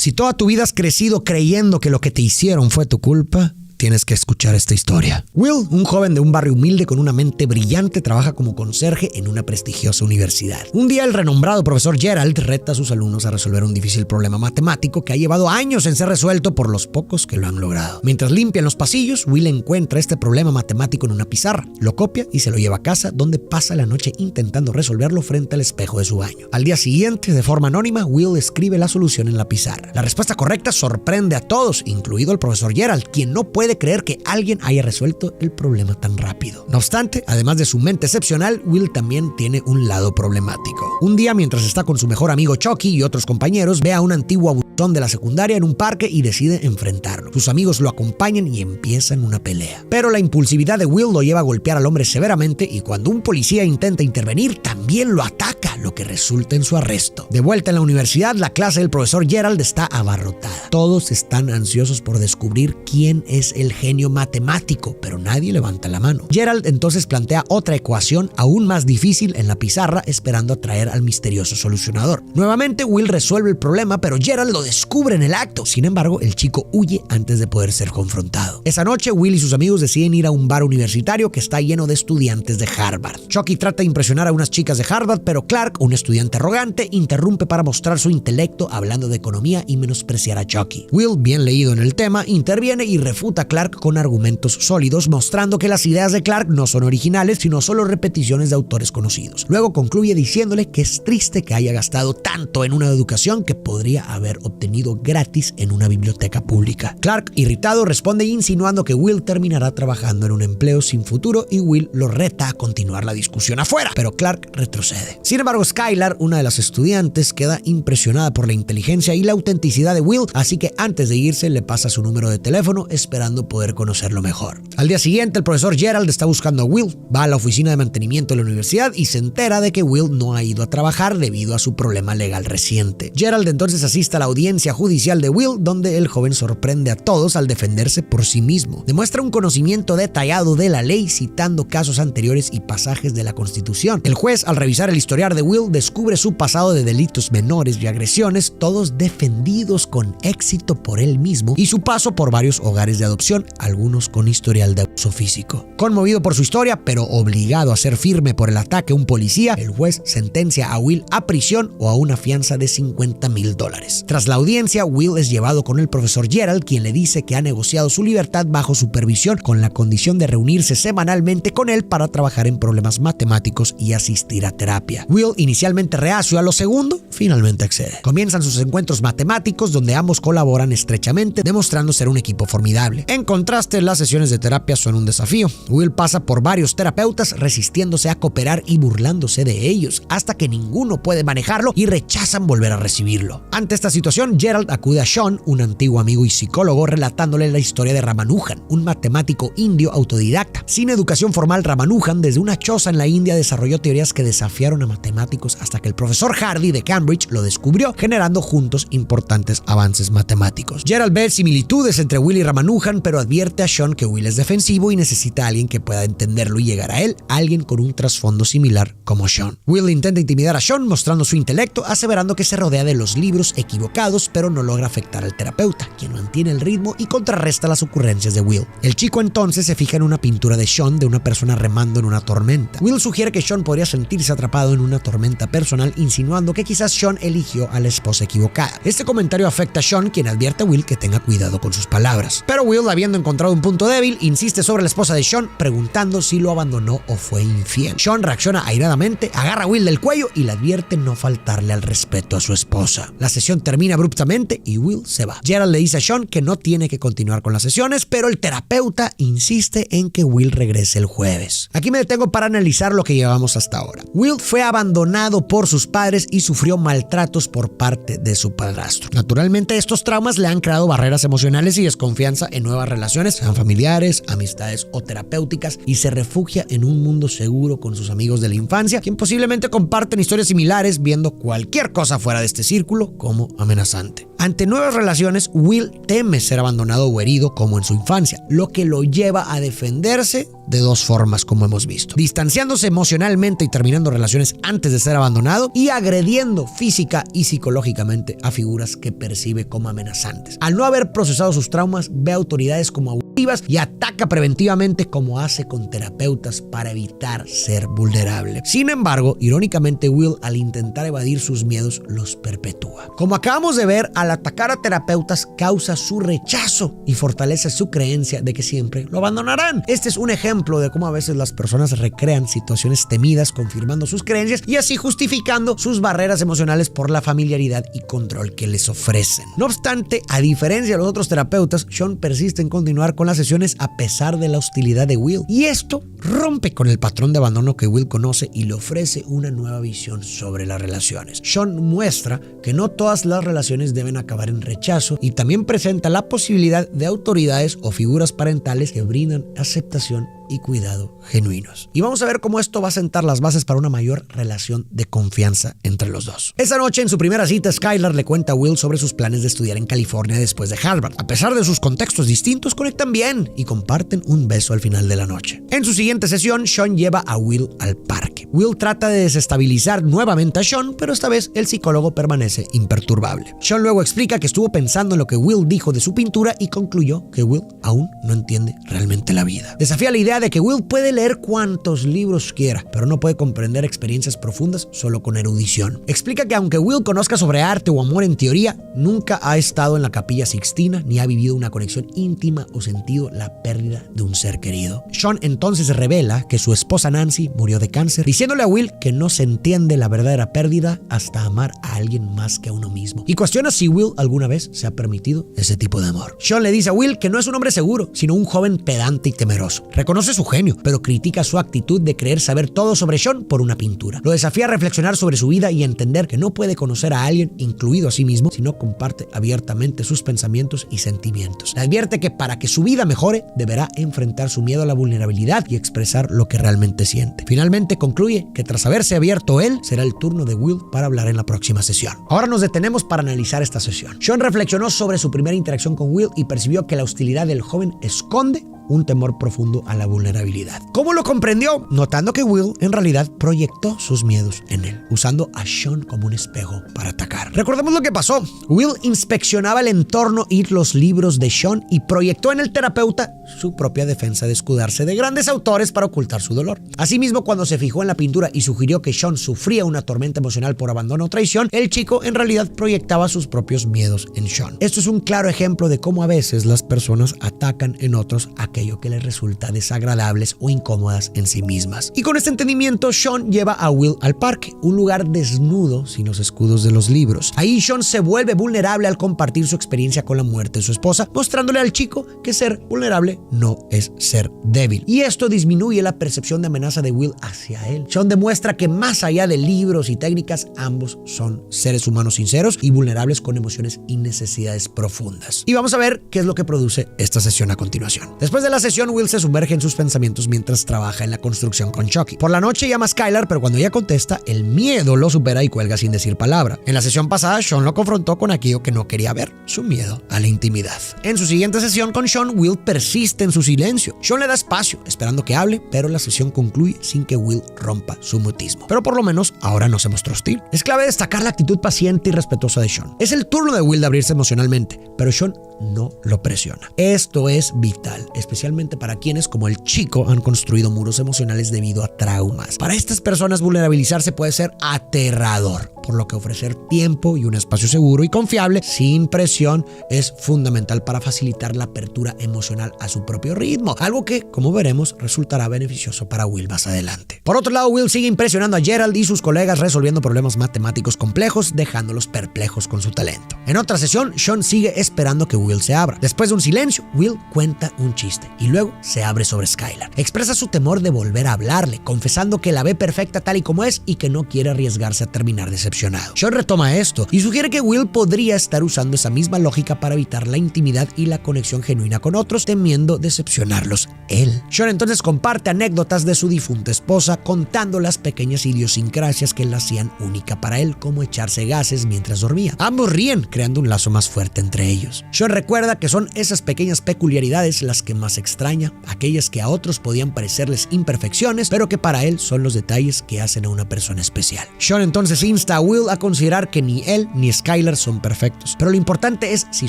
Si toda tu vida has crecido creyendo que lo que te hicieron fue tu culpa, tienes que escuchar esta historia. Will, un joven de un barrio humilde con una mente brillante, trabaja como conserje en una prestigiosa universidad. Un día el renombrado profesor Gerald reta a sus alumnos a resolver un difícil problema matemático que ha llevado años en ser resuelto por los pocos que lo han logrado. Mientras limpian los pasillos, Will encuentra este problema matemático en una pizarra, lo copia y se lo lleva a casa, donde pasa la noche intentando resolverlo frente al espejo de su baño. Al día siguiente, de forma anónima, Will escribe la solución en la pizarra. La respuesta correcta sorprende a todos, incluido el profesor Gerald, quien no puede creer que alguien haya resuelto el problema tan rápido. No obstante, además de su mente excepcional, Will también tiene un lado problemático. Un día, mientras está con su mejor amigo Chucky y otros compañeros, ve a un antiguo abusón de la secundaria en un parque y decide enfrentarlo. Sus amigos lo acompañan y empiezan una pelea. Pero la impulsividad de Will lo lleva a golpear al hombre severamente y cuando un policía intenta intervenir, también lo ataca, lo que resulta en su arresto. De vuelta en la universidad, la clase del profesor Gerald está abarrotada. Todos están ansiosos por descubrir quién es el genio matemático, pero nadie levanta la mano. Gerald entonces plantea otra ecuación aún más difícil en la pizarra, esperando atraer al misterioso solucionador. Nuevamente, Will resuelve el problema, pero Gerald lo descubre en el acto. Sin embargo, el chico huye antes de poder ser confrontado. Esa noche, Will y sus amigos deciden ir a un bar universitario que está lleno de estudiantes de Harvard. Chucky trata de impresionar a unas chicas de Harvard, pero Clark, un estudiante arrogante, interrumpe para mostrar su intelecto hablando de economía y menospreciar a Chucky. Will, bien leído en el tema, interviene y refuta a Clark con argumentos sólidos, mostrando que las ideas de Clark no son originales, sino solo repeticiones de autores conocidos. Luego concluye diciéndole que es triste que haya gastado tanto en una educación que podría haber obtenido gratis en una biblioteca pública. Clark, irritado, responde insinuando que Will terminará trabajando en un empleo sin futuro y Will lo reta a continuar la discusión afuera, pero Clark retrocede. Sin embargo, Skylar, una de las estudiantes, queda impresionada por la inteligencia y la autenticidad de Will, así que antes de irse le pasa su número de teléfono esperando poder conocerlo mejor. Al día siguiente, el profesor Gerald está buscando a Will, va a la oficina de mantenimiento de la universidad y se entera de que Will no ha ido a trabajar debido a su problema legal reciente. Gerald entonces asiste a la audiencia judicial de Will, donde el joven sorprende a todos al defenderse por sí mismo. Demuestra un conocimiento detallado de la ley, citando casos anteriores y pasajes de la Constitución. El juez, al revisar el historial de Will, descubre su pasado de delitos menores y agresiones, todos defendidos con éxito por él mismo, y su paso por varios hogares de adopción, algunos con historial de abuso físico. Conmovido por su historia, pero obligado a ser firme por el ataque a un policía, el juez sentencia a Will a prisión o a una fianza de $50,000. Tras la audiencia, Will es llevado con el profesor Gerald, quien le dice que ha negociado su libertad bajo supervisión con la condición de reunirse semanalmente con él para trabajar en problemas matemáticos y asistir a terapia. Will, inicialmente reacio a lo segundo, finalmente accede. Comienzan sus encuentros matemáticos donde ambos colaboran estrechamente, demostrando ser un equipo formidable. En contraste, las sesiones de terapia son un desafío. Will pasa por varios terapeutas resistiéndose a cooperar y burlándose de ellos, hasta que ninguno puede manejarlo y rechazan volver a recibirlo. Ante esta situación, Gerald acude a Sean, un antiguo amigo y psicólogo, relatándole la historia de Ramanujan, un matemático indio autodidacta. Sin educación formal, Ramanujan, desde una choza en la India, desarrolló teorías que desafiaron a matemáticos hasta que el profesor Hardy de Cambridge lo descubrió, generando juntos importantes avances matemáticos. Gerald ve similitudes entre Will y Ramanujan, pero advierte a Sean que Will es defensivo y necesita a alguien que pueda entenderlo y llegar a él, alguien con un trasfondo similar como Sean. Will intenta intimidar a Sean mostrando su intelecto, aseverando que se rodea de los libros equivocados, pero no logra afectar al terapeuta, quien mantiene el ritmo y contrarresta las ocurrencias de Will. El chico entonces se fija en una pintura de Sean de una persona remando en una tormenta. Will sugiere que Sean podría sentirse atrapado en una tormenta personal, insinuando que quizás Sean eligió a la esposa equivocada. Este comentario afecta a Sean, quien advierte a Will que tenga cuidado con sus palabras. Pero Will, habiendo encontrado un punto débil, insiste sobre la esposa de Sean, preguntando si lo abandonó o fue infiel. Sean reacciona airadamente, agarra a Will del cuello y le advierte no faltarle al respeto a su esposa. La sesión termina abruptamente y Will se va. Gerald le dice a Sean que no tiene que continuar con las sesiones, pero el terapeuta insiste en que Will regrese el jueves. Aquí me detengo para analizar lo que llevamos hasta ahora. Will fue abandonado por sus padres y sufrió maltratos por parte de su padrastro. Naturalmente, estos traumas le han creado barreras emocionales y desconfianza en nuevas relaciones, sean familiares, amistades o terapéuticas, y se refugia en un mundo seguro con sus amigos de la infancia, quien posiblemente comparten historias similares, viendo cualquier cosa fuera de este círculo como amenazante. amenazante. Ante nuevas relaciones, Will teme ser abandonado o herido como en su infancia, lo que lo lleva a defenderse de dos formas, como hemos visto: distanciándose emocionalmente y terminando relaciones antes de ser abandonado, y agrediendo física y psicológicamente a figuras que percibe como amenazantes. Al no haber procesado sus traumas, ve a autoridades como abusivas y ataca preventivamente, como hace con terapeutas, para evitar ser vulnerable. Sin embargo, irónicamente, Will, al intentar evadir sus miedos, los perpetúa. Como acabamos de ver, al atacar a terapeutas causa su rechazo y fortalece su creencia de que siempre lo abandonarán. Este es un ejemplo de cómo a veces las personas recrean situaciones temidas confirmando sus creencias y así justificando sus barreras emocionales por la familiaridad y control que les ofrecen. No obstante, a diferencia de los otros terapeutas, Sean persiste en continuar con las sesiones a pesar de la hostilidad de Will, y esto rompe con el patrón de abandono que Will conoce y le ofrece una nueva visión sobre las relaciones. Sean muestra que no todas las relaciones deben acabar en rechazo, y también presenta la posibilidad de autoridades o figuras parentales que brindan aceptación y cuidado genuinos. Y vamos a ver cómo esto va a sentar las bases para una mayor relación de confianza entre los dos. Esa noche, en su primera cita, Skylar le cuenta a Will sobre sus planes de estudiar en California después de Harvard. A pesar de sus contextos distintos, conectan bien y comparten un beso al final de la noche. En su siguiente sesión, Sean lleva a Will al parque. Will trata de desestabilizar nuevamente a Sean, pero esta vez el psicólogo permanece imperturbable. Sean luego explica que estuvo pensando en lo que Will dijo de su pintura y concluyó que Will aún no entiende realmente la vida. Desafía la idea de que Will puede leer cuantos libros quiera, pero no puede comprender experiencias profundas solo con erudición. Explica que aunque Will conozca sobre arte o amor en teoría, nunca ha estado en la Capilla Sixtina ni ha vivido una conexión íntima o sentido la pérdida de un ser querido. Sean entonces revela que su esposa Nancy murió de cáncer, diciéndole a Will que no se entiende la verdadera pérdida hasta amar a alguien más que a uno mismo, y cuestiona si Will alguna vez se ha permitido ese tipo de amor. Sean le dice a Will que no es un hombre seguro, sino un joven pedante y temeroso. Reconoce su genio, pero critica su actitud de creer saber todo sobre Sean por una pintura. Lo desafía a reflexionar sobre su vida y entender que no puede conocer a alguien, incluido a sí mismo, si no comparte abiertamente sus pensamientos y sentimientos. Le advierte que para que su vida mejore, deberá enfrentar su miedo a la vulnerabilidad y expresar lo que realmente siente. Finalmente concluye que tras haberse abierto él, será el turno de Will para hablar en la próxima sesión. Ahora nos detenemos para analizar esta sesión. Sean reflexionó sobre su primera interacción con Will y percibió que la hostilidad del joven esconde un temor profundo a la vulnerabilidad. ¿Cómo lo comprendió? Notando que Will en realidad proyectó sus miedos en él, usando a Sean como un espejo para atacar. Recordemos lo que pasó. Will inspeccionaba el entorno y los libros de Sean y proyectó en el terapeuta su propia defensa de escudarse de grandes autores para ocultar su dolor. Asimismo, cuando se fijó en la pintura y sugirió que Sean sufría una tormenta emocional por abandono o traición, el chico en realidad proyectaba sus propios miedos en Sean. Esto es un claro ejemplo de cómo a veces las personas atacan en otros aquello que les resulta desagradables o incómodas en sí mismas. Y con este entendimiento, Sean lleva a Will al parque, un lugar desnudo sin los escudos de los libros. Ahí Sean se vuelve vulnerable al compartir su experiencia con la muerte de su esposa, mostrándole al chico que ser vulnerable no es ser débil. Y esto disminuye la percepción de amenaza de Will hacia él. Sean demuestra que más allá de libros y técnicas, ambos son seres humanos sinceros y vulnerables con emociones y necesidades profundas. Y vamos a ver qué es lo que produce esta sesión a continuación. Después de la sesión, Will se sumerge en sus pensamientos mientras trabaja en la construcción con Chucky. Por la noche llama a Skylar, pero cuando ella contesta, el miedo lo supera y cuelga sin decir palabra. En la sesión pasada, Sean lo confrontó con aquello que no quería ver, su miedo a la intimidad. En su siguiente sesión con Sean, Will persiste en su silencio. Sean le da espacio, esperando que hable, pero la sesión concluye sin que Will rompa su mutismo. Pero por lo menos ahora no se mostró hostil. Es clave destacar la actitud paciente y respetuosa de Sean. Es el turno de Will de abrirse emocionalmente, pero Sean no lo presiona. Esto es vital, especialmente para quienes, como el chico, han construido muros emocionales debido a traumas. Para estas personas, vulnerabilizarse puede ser aterrador, por lo que ofrecer tiempo y un espacio seguro y confiable, sin presión, es fundamental para facilitar la apertura emocional a su propio ritmo, algo que, como veremos, resultará beneficioso para Will más adelante. Por otro lado, Will sigue impresionando a Gerald y sus colegas resolviendo problemas matemáticos complejos, dejándolos perplejos con su talento. En otra sesión, Sean sigue esperando que Will se abra. Después de un silencio, Will cuenta un chiste y luego se abre sobre Skylar. Expresa su temor de volver a hablarle, confesando que la ve perfecta tal y como es y que no quiere arriesgarse a terminar decepcionado. decepcionado. Sean retoma esto y sugiere que Will podría estar usando esa misma lógica para evitar la intimidad y la conexión genuina con otros, temiendo decepcionarlos él. Sean entonces comparte anécdotas de su difunta esposa, contando las pequeñas idiosincrasias que la hacían única para él, como echarse gases mientras dormía. Ambos ríen, creando un lazo más fuerte entre ellos. Sean recuerda que son esas pequeñas peculiaridades las que más extraña, aquellas que a otros podían parecerles imperfecciones, pero que para él son los detalles que hacen a una persona especial. Sean entonces insta a Will a considerar que ni él ni Skylar son perfectos, pero lo importante es si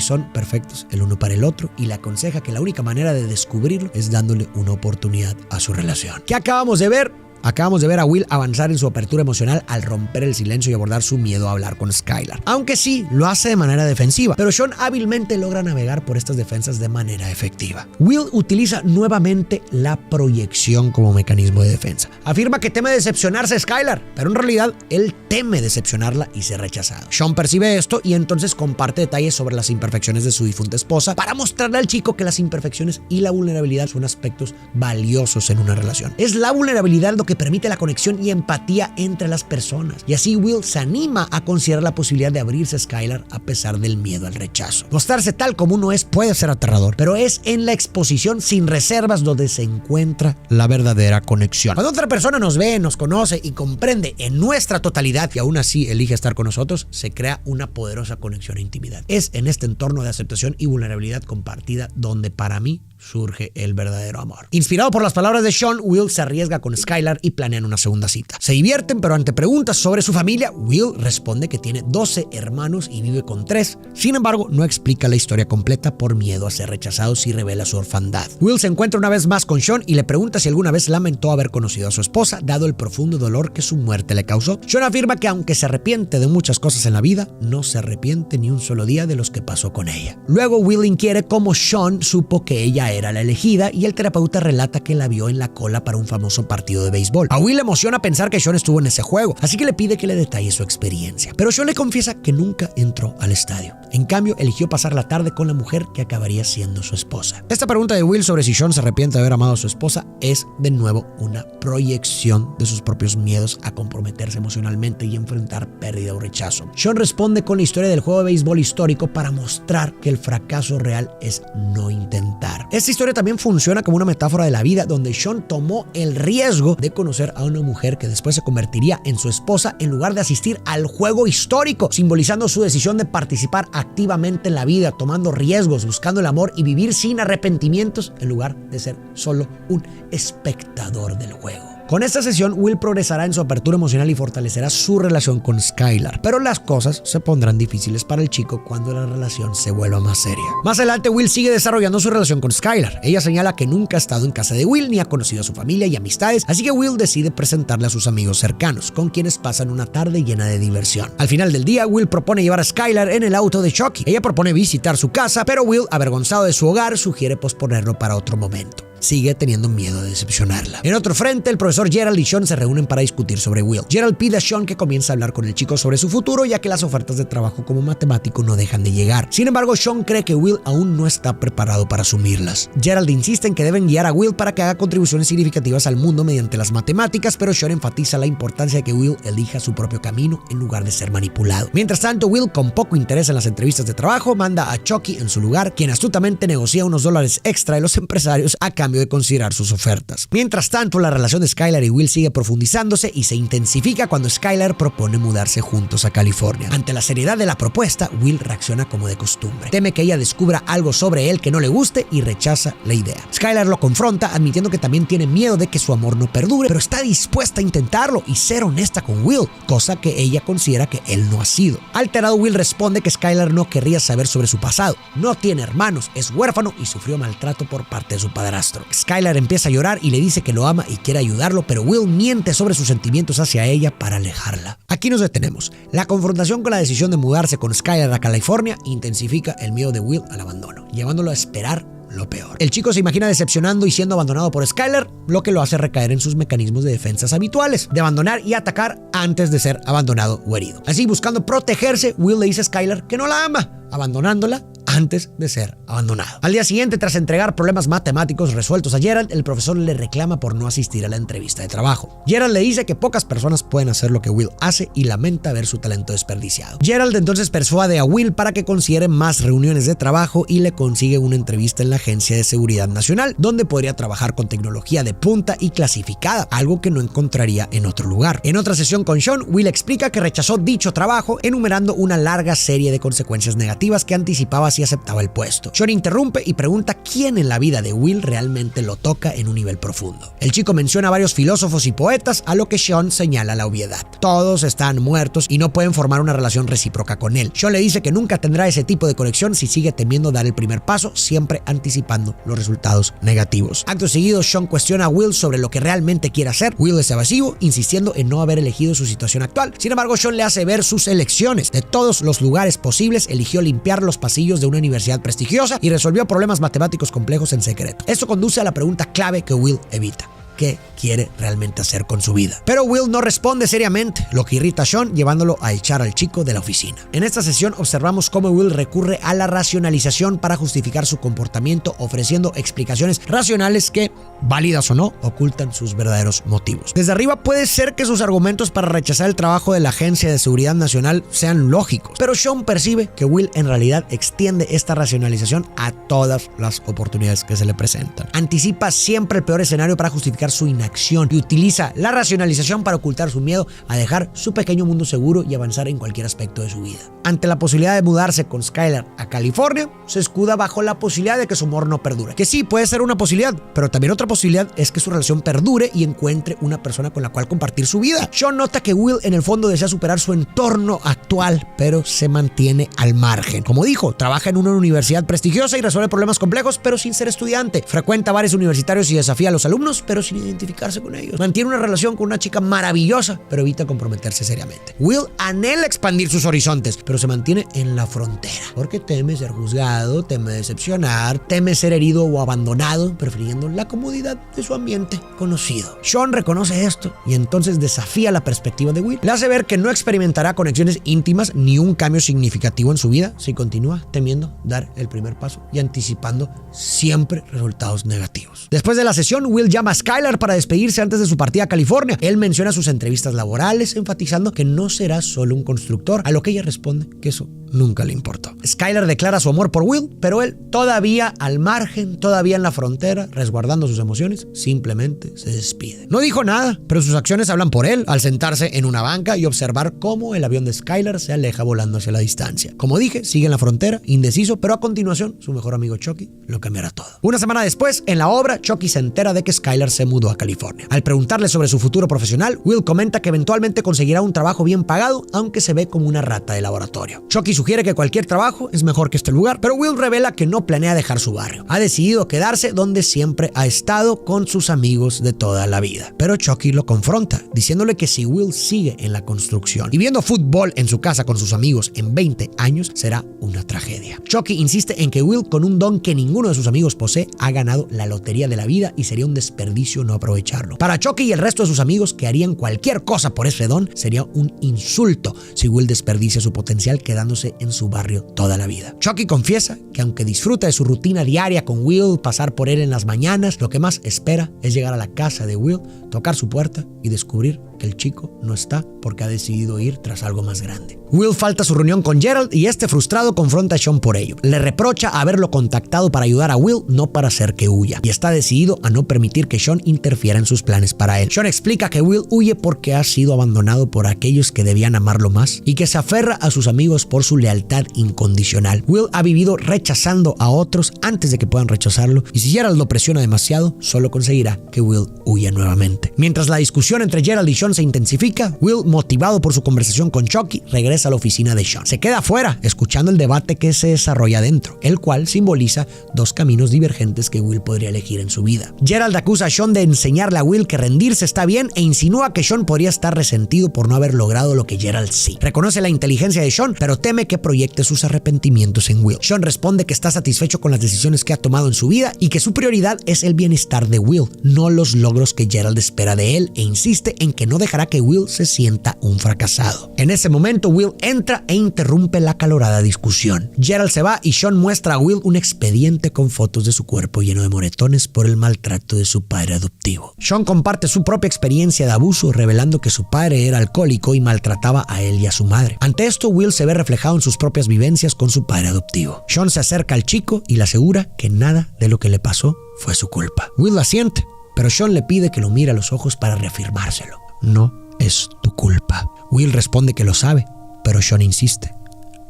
son perfectos el uno para el otro, y le aconseja que la única manera de descubrirlo es dándole una oportunidad a su relación. ¿Qué acabamos de ver? Acabamos de ver a Will avanzar en su apertura emocional al romper el silencio y abordar su miedo a hablar con Skylar. Aunque sí, lo hace de manera defensiva, pero Sean hábilmente logra navegar por estas defensas de manera efectiva. Will utiliza nuevamente la proyección como mecanismo de defensa. Afirma que teme decepcionarse a Skylar, pero en realidad él teme decepcionarla y ser rechazado. Sean percibe esto y entonces comparte detalles sobre las imperfecciones de su difunta esposa para mostrarle al chico que las imperfecciones y la vulnerabilidad son aspectos valiosos en una relación. Es la vulnerabilidad lo que permite la conexión y empatía entre las personas. Y así Will se anima a considerar la posibilidad de abrirse a Skylar a pesar del miedo al rechazo. Mostrarse tal como uno es puede ser aterrador, pero es en la exposición sin reservas donde se encuentra la verdadera conexión. Cuando otra persona nos ve, nos conoce y comprende en nuestra totalidad y aún así elige estar con nosotros, se crea una poderosa conexión e intimidad. Es en este entorno de aceptación y vulnerabilidad compartida donde para mí surge el verdadero amor. Inspirado por las palabras de Sean, Will se arriesga con Skylar y planean una segunda cita. Se divierten, pero ante preguntas sobre su familia, Will responde que tiene 12 hermanos y vive con 3. Sin embargo, no explica la historia completa por miedo a ser rechazado si revela su orfandad. Will se encuentra una vez más con Sean y le pregunta si alguna vez lamentó haber conocido a su esposa, dado el profundo dolor que su muerte le causó. Sean afirma que aunque se arrepiente de muchas cosas en la vida, no se arrepiente ni un solo día de los que pasó con ella. Luego Will inquiere cómo Sean supo que ella era la elegida y el terapeuta relata que la vio en la cola para un famoso partido de béisbol. A Will le emociona pensar que Sean estuvo en ese juego, así que le pide que le detalle su experiencia. Pero Sean le confiesa que nunca entró al estadio. En cambio, eligió pasar la tarde con la mujer que acabaría siendo su esposa. Esta pregunta de Will sobre si Sean se arrepiente de haber amado a su esposa es, de nuevo, una proyección de sus propios miedos a comprometerse emocionalmente y enfrentar pérdida o rechazo. Sean responde con la historia del juego de béisbol histórico para mostrar que el fracaso real es no intentar. Esta historia también funciona como una metáfora de la vida, donde Sean tomó el riesgo de conocer a una mujer que después se convertiría en su esposa en lugar de asistir al juego histórico, simbolizando su decisión de participar activamente en la vida, tomando riesgos, buscando el amor y vivir sin arrepentimientos en lugar de ser solo un espectador del juego. Con esta sesión, Will progresará en su apertura emocional y fortalecerá su relación con Skylar, pero las cosas se pondrán difíciles para el chico cuando la relación se vuelva más seria. Más adelante, Will sigue desarrollando su relación con Skylar. Ella señala que nunca ha estado en casa de Will ni ha conocido a su familia y amistades, así que Will decide presentarle a sus amigos cercanos, con quienes pasan una tarde llena de diversión. Al final del día, Will propone llevar a Skylar en el auto de Chucky. Ella propone visitar su casa, pero Will, avergonzado de su hogar, sugiere posponerlo para otro momento. Sigue teniendo miedo de decepcionarla. En otro frente, el profesor Gerald y Sean se reúnen para discutir sobre Will. Gerald pide a Sean que comience a hablar con el chico sobre su futuro, ya que las ofertas de trabajo como matemático no dejan de llegar. Sin embargo, Sean cree que Will aún no está preparado para asumirlas. Gerald insiste en que deben guiar a Will para que haga contribuciones significativas al mundo mediante las matemáticas, pero Sean enfatiza la importancia de que Will elija su propio camino en lugar de ser manipulado. Mientras tanto, Will, con poco interés en las entrevistas de trabajo, manda a Chucky en su lugar, quien astutamente negocia unos dólares extra de los empresarios a cambio de considerar sus ofertas. Mientras tanto, la relación de Skylar y Will sigue profundizándose y se intensifica cuando Skylar propone mudarse juntos a California. Ante la seriedad de la propuesta, Will reacciona como de costumbre. Teme que ella descubra algo sobre él que no le guste y rechaza la idea. Skylar lo confronta, admitiendo que también tiene miedo de que su amor no perdure, pero está dispuesta a intentarlo y ser honesta con Will, cosa que ella considera que él no ha sido. Alterado, Will responde que Skylar no querría saber sobre su pasado. No tiene hermanos, es huérfano y sufrió maltrato por parte de su padrastro. Skylar empieza a llorar y le dice que lo ama y quiere ayudarlo, pero Will miente sobre sus sentimientos hacia ella para alejarla. Aquí nos detenemos. La confrontación con la decisión de mudarse con Skylar a California intensifica el miedo de Will al abandono, llevándolo a esperar lo peor. El chico se imagina decepcionando y siendo abandonado por Skylar, lo que lo hace recaer en sus mecanismos de defensas habituales, de abandonar y atacar antes de ser abandonado o herido. Así, buscando protegerse, Will le dice a Skylar que no la ama, abandonándola antes de ser abandonado. Al día siguiente, tras entregar problemas matemáticos resueltos a Gerald, el profesor le reclama por no asistir a la entrevista de trabajo. Gerald le dice que pocas personas pueden hacer lo que Will hace y lamenta ver su talento desperdiciado. Gerald entonces persuade a Will para que considere más reuniones de trabajo y le consigue una entrevista en la Agencia de Seguridad Nacional, donde podría trabajar con tecnología de punta y clasificada, algo que no encontraría en otro lugar. En otra sesión con Sean, Will explica que rechazó dicho trabajo, enumerando una larga serie de consecuencias negativas que anticipaba si aceptaba el puesto. Sean interrumpe y pregunta quién en la vida de Will realmente lo toca en un nivel profundo. El chico menciona a varios filósofos y poetas, a lo que Sean señala la obviedad. Todos están muertos y no pueden formar una relación recíproca con él. Sean le dice que nunca tendrá ese tipo de conexión si sigue temiendo dar el primer paso, siempre anticipando los resultados negativos. Acto seguido, Sean cuestiona a Will sobre lo que realmente quiere hacer. Will es evasivo, insistiendo en no haber elegido su situación actual. Sin embargo, Sean le hace ver sus elecciones. De todos los lugares posibles, eligió limpiar los pasillos de una universidad prestigiosa y resolvió problemas matemáticos complejos en secreto. Esto conduce a la pregunta clave que Will evita: ¿qué quiere realmente hacer con su vida? Pero Will no responde seriamente, lo que irrita a Sean, llevándolo a echar al chico de la oficina. En esta sesión observamos cómo Will recurre a la racionalización para justificar su comportamiento, ofreciendo explicaciones racionales que, válidas o no, ocultan sus verdaderos motivos. Desde arriba puede ser que sus argumentos para rechazar el trabajo de la Agencia de Seguridad Nacional sean lógicos, pero Sean percibe que Will en realidad extiende esta racionalización a todas las oportunidades que se le presentan. Anticipa siempre el peor escenario para justificar su inacción y utiliza la racionalización para ocultar su miedo a dejar su pequeño mundo seguro y avanzar en cualquier aspecto de su vida. Ante la posibilidad de mudarse con Skylar a California, se escuda bajo la posibilidad de que su amor no perdure. Que sí, puede ser una posibilidad, pero también otra posibilidad es que su relación perdure y encuentre una persona con la cual compartir su vida. Sean nota que Will en el fondo desea superar su entorno actual, pero se mantiene al margen. Como dijo, trabaja en una universidad prestigiosa y resuelve problemas complejos, pero sin ser estudiante. Frecuenta bares universitarios y desafía a los alumnos, pero sin identificarse con ellos. Mantiene una relación con una chica maravillosa, pero evita comprometerse seriamente. Will anhela expandir sus horizontes, pero se mantiene en la frontera, porque teme ser juzgado, teme decepcionar, teme ser herido o abandonado, prefiriendo la comodidad de su ambiente conocido. Sean reconoce esto y entonces desafía la perspectiva de Will. Le hace ver que no experimentará conexiones íntimas ni un cambio significativo en su vida si continúa temiendo dar el primer paso y anticipando siempre resultados negativos. Después de la sesión, Will llama a Skylar para despedirse antes de su partida a California. Él menciona sus entrevistas laborales, enfatizando que no será solo un constructor, a lo que ella responde que eso nunca le importó. Skylar declara su amor por Will, pero él, todavía al margen, todavía en la frontera, resguardando sus emociones, simplemente se despide. No dijo nada, pero sus acciones hablan por él al sentarse en una banca y observar cómo el avión de Skylar se aleja volando hacia la distancia. Como dije, sigue en la frontera, indeciso, pero a continuación su mejor amigo Chucky lo cambiará todo. Una semana después, en la obra, Chucky se entera de que Skylar se mudó a California. Al preguntarle sobre su futuro profesional, Will comenta que eventualmente conseguirá un trabajo bien pagado, aunque se ve como una rata de laboratorio. Chucky sugiere que cualquier trabajo es mejor que este lugar, pero Will revela que no planea dejar su barrio. Ha decidido quedarse donde siempre ha estado, con sus amigos de toda la vida. Pero Chucky lo confronta, diciéndole que si Will sigue en la construcción y viendo fútbol en su casa con sus amigos en 20 años, será una tragedia. Chucky insiste en que Will, con un don que ninguno de sus amigos posee, ha ganado la lotería de la vida y sería un desperdicio no aprovecharlo. Para Chucky y el resto de sus amigos, que harían cualquier cosa por ese don, sería un insulto si Will desperdicia su potencial quedándose en su barrio toda la vida. Chucky confiesa que aunque disfruta de su rutina diaria con Will, pasar por él en las mañanas, lo que más espera es llegar a la casa de Will, tocar su puerta y descubrir que el chico no está porque ha decidido ir tras algo más grande. Will falta a su reunión con Gerald y este frustrado confronta a Sean por ello. Le reprocha haberlo contactado para ayudar a Will, no para hacer que huya, y está decidido a no permitir que Sean interfiera en sus planes para él. Sean explica que Will huye porque ha sido abandonado por aquellos que debían amarlo más y que se aferra a sus amigos por su lealtad incondicional. Will ha vivido rechazando a otros antes de que puedan rechazarlo, y si Gerald lo presiona demasiado, solo conseguirá que Will huya nuevamente. Mientras la discusión entre Gerald y Sean se intensifica, Will, motivado por su conversación con Chucky, regresa a la oficina de Sean. Se queda afuera, escuchando el debate que se desarrolla dentro, el cual simboliza dos caminos divergentes que Will podría elegir en su vida. Gerald acusa a Sean de enseñarle a Will que rendirse está bien e insinúa que Sean podría estar resentido por no haber logrado lo que Gerald sí. Reconoce la inteligencia de Sean, pero teme que proyecte sus arrepentimientos en Will. Sean responde que está satisfecho con las decisiones que ha tomado en su vida y que su prioridad es el bienestar de Will, no los logros que Gerald espera de él, e insiste en que no no dejará que Will se sienta un fracasado. En ese momento, Will entra e interrumpe la acalorada discusión. Gerald se va y Sean muestra a Will un expediente con fotos de su cuerpo lleno de moretones por el maltrato de su padre adoptivo. Sean comparte su propia experiencia de abuso, revelando que su padre era alcohólico y maltrataba a él y a su madre. Ante esto, Will se ve reflejado en sus propias vivencias con su padre adoptivo. Sean se acerca al chico y le asegura que nada de lo que le pasó fue su culpa. Will asiente, pero Sean le pide que lo mire a los ojos para reafirmárselo. No es tu culpa. Will responde que lo sabe, pero Sean insiste.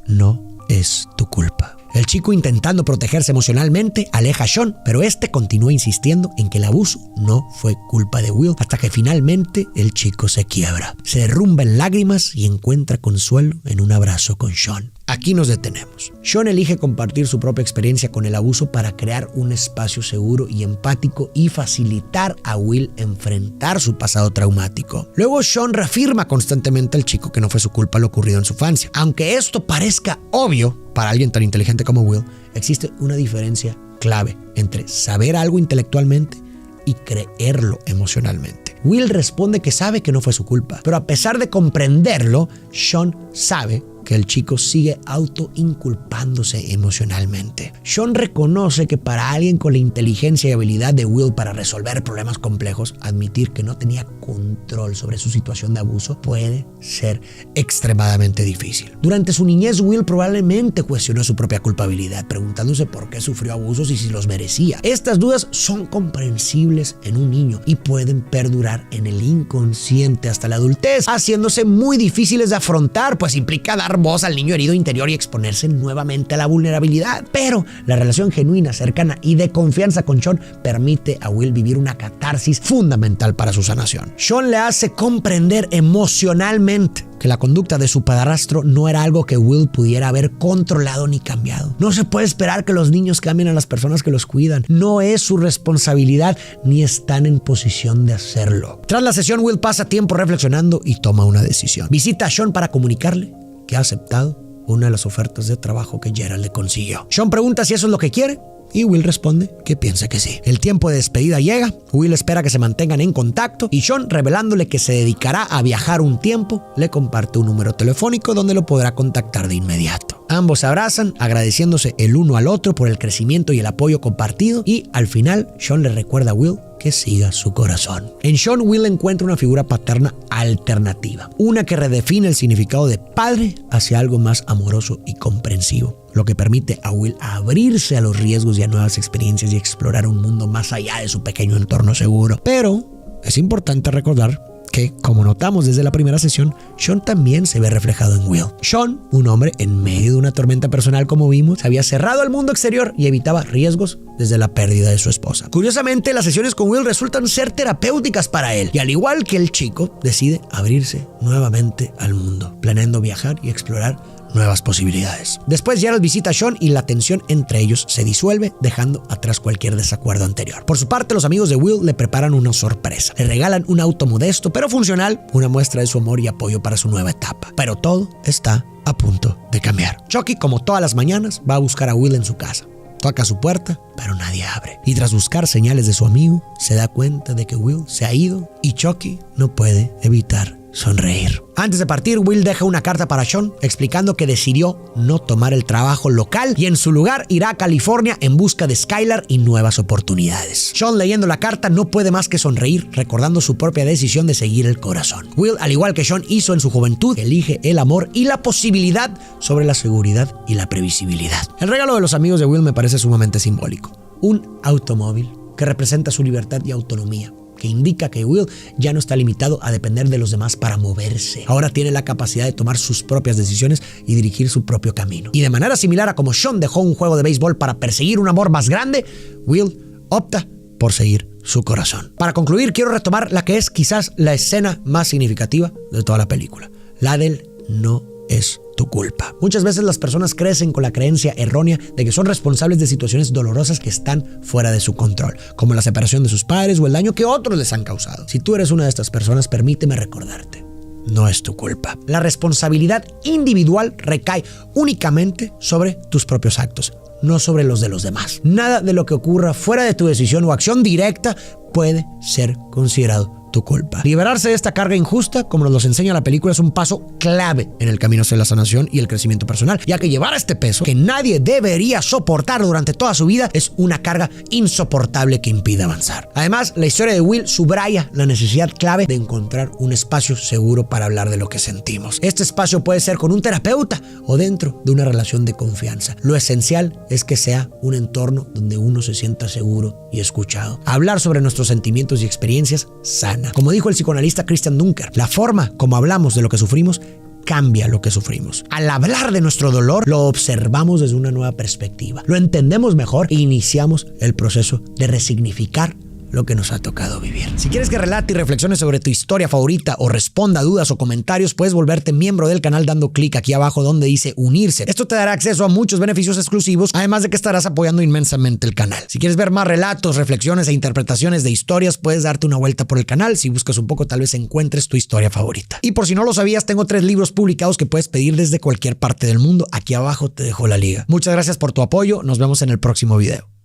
No es tu culpa. El chico, intentando protegerse emocionalmente, aleja a Sean, pero este continúa insistiendo en que el abuso no fue culpa de Will, hasta que finalmente el chico se quiebra. Se derrumba en lágrimas y encuentra consuelo en un abrazo con Sean. Aquí nos detenemos. Sean elige compartir su propia experiencia con el abuso para crear un espacio seguro y empático y facilitar a Will enfrentar su pasado traumático. Luego Sean reafirma constantemente al chico que no fue su culpa lo ocurrido en su infancia. Aunque esto parezca obvio para alguien tan inteligente como Will, existe una diferencia clave entre saber algo intelectualmente y creerlo emocionalmente. Will responde que sabe que no fue su culpa, pero a pesar de comprenderlo, Sean sabe que el chico sigue autoinculpándose emocionalmente. Sean reconoce que para alguien con la inteligencia y habilidad de Will para resolver problemas complejos, admitir que no tenía control sobre su situación de abuso puede ser extremadamente difícil. Durante su niñez, Will probablemente cuestionó su propia culpabilidad, preguntándose por qué sufrió abusos y si los merecía. Estas dudas son comprensibles en un niño y pueden perdurar en el inconsciente hasta la adultez, haciéndose muy difíciles de afrontar, pues implica dar voz al niño herido interior y exponerse nuevamente a la vulnerabilidad. Pero la relación genuina, cercana y de confianza con Sean permite a Will vivir una catarsis fundamental para su sanación. Sean le hace comprender emocionalmente que la conducta de su padrastro no era algo que Will pudiera haber controlado ni cambiado. No se puede esperar que los niños cambien a las personas que los cuidan. No es su responsabilidad ni están en posición de hacerlo. Tras la sesión, Will pasa tiempo reflexionando y toma una decisión. Visita a Sean para comunicarle que ha aceptado una de las ofertas de trabajo que Gerald le consiguió. Sean pregunta si eso es lo que quiere y Will responde que piensa que sí. El tiempo de despedida llega, Will espera que se mantengan en contacto y Sean, revelándole que se dedicará a viajar un tiempo, le comparte un número telefónico donde lo podrá contactar de inmediato. Ambos se abrazan, agradeciéndose el uno al otro por el crecimiento y el apoyo compartido, y al final Sean le recuerda a Will que siga su corazón. En Sean, Will encuentra una figura paterna alternativa, una que redefine el significado de padre hacia algo más amoroso y comprensivo, lo que permite a Will abrirse a los riesgos y a nuevas experiencias y explorar un mundo más allá de su pequeño entorno seguro. Pero es importante recordar que, como notamos desde la primera sesión, Sean también se ve reflejado en Will. Sean, un hombre en medio de una tormenta personal como vimos, se había cerrado al mundo exterior y evitaba riesgos desde la pérdida de su esposa. Curiosamente, las sesiones con Will resultan ser terapéuticas para él y, al igual que el chico, decide abrirse nuevamente al mundo, planeando viajar y explorar nuevas posibilidades. Después Gerald visita a Sean y la tensión entre ellos se disuelve, dejando atrás cualquier desacuerdo anterior. Por su parte, los amigos de Will le preparan una sorpresa. Le regalan un auto modesto pero funcional, una muestra de su amor y apoyo para su nueva etapa. Pero todo está a punto de cambiar. Chucky, como todas las mañanas, va a buscar a Will en su casa. Toca su puerta, pero nadie abre. Y tras buscar señales de su amigo, se da cuenta de que Will se ha ido y Chucky no puede evitar sonreír. Antes de partir, Will deja una carta para Sean explicando que decidió no tomar el trabajo local y en su lugar irá a California en busca de Skylar y nuevas oportunidades. Sean, leyendo la carta, no puede más que sonreír, recordando su propia decisión de seguir el corazón. Will, al igual que Sean hizo en su juventud, elige el amor y la posibilidad sobre la seguridad y la previsibilidad. El regalo de los amigos de Will me parece sumamente simbólico. Un automóvil que representa su libertad y autonomía, que indica que Will ya no está limitado a depender de los demás para moverse. Ahora tiene la capacidad de tomar sus propias decisiones y dirigir su propio camino. Y de manera similar a como Sean dejó un juego de béisbol para perseguir un amor más grande, Will opta por seguir su corazón. Para concluir, quiero retomar la que es quizás la escena más significativa de toda la película, la del no es tu culpa. Muchas veces las personas crecen con la creencia errónea de que son responsables de situaciones dolorosas que están fuera de su control, como la separación de sus padres o el daño que otros les han causado. Si tú eres una de estas personas, permíteme recordarte: no es tu culpa. La responsabilidad individual recae únicamente sobre tus propios actos, no sobre los de los demás. Nada de lo que ocurra fuera de tu decisión o acción directa puede ser considerado tu culpa. Liberarse de esta carga injusta, como nos lo enseña la película, es un paso clave en el camino hacia la sanación y el crecimiento personal, ya que llevar este peso que nadie debería soportar durante toda su vida es una carga insoportable que impide avanzar. Además, la historia de Will subraya la necesidad clave de encontrar un espacio seguro para hablar de lo que sentimos. Este espacio puede ser con un terapeuta o dentro de una relación de confianza. Lo esencial es que sea un entorno donde uno se sienta seguro y escuchado. Hablar sobre nuestros sentimientos y experiencias sana. Como dijo el psicoanalista Christian Dunker, la forma como hablamos de lo que sufrimos cambia lo que sufrimos. Al hablar de nuestro dolor, lo observamos desde una nueva perspectiva. Lo entendemos mejor e iniciamos el proceso de resignificar lo que nos ha tocado vivir. Si quieres que relate y reflexione sobre tu historia favorita o responda a dudas o comentarios, puedes volverte miembro del canal dando clic aquí abajo donde dice unirse. Esto te dará acceso a muchos beneficios exclusivos, además de que estarás apoyando inmensamente el canal. Si quieres ver más relatos, reflexiones e interpretaciones de historias, puedes darte una vuelta por el canal. Si buscas un poco, tal vez encuentres tu historia favorita. Y por si no lo sabías, tengo 3 libros publicados que puedes pedir desde cualquier parte del mundo. Aquí abajo te dejo la liga. Muchas gracias por tu apoyo. Nos vemos en el próximo video.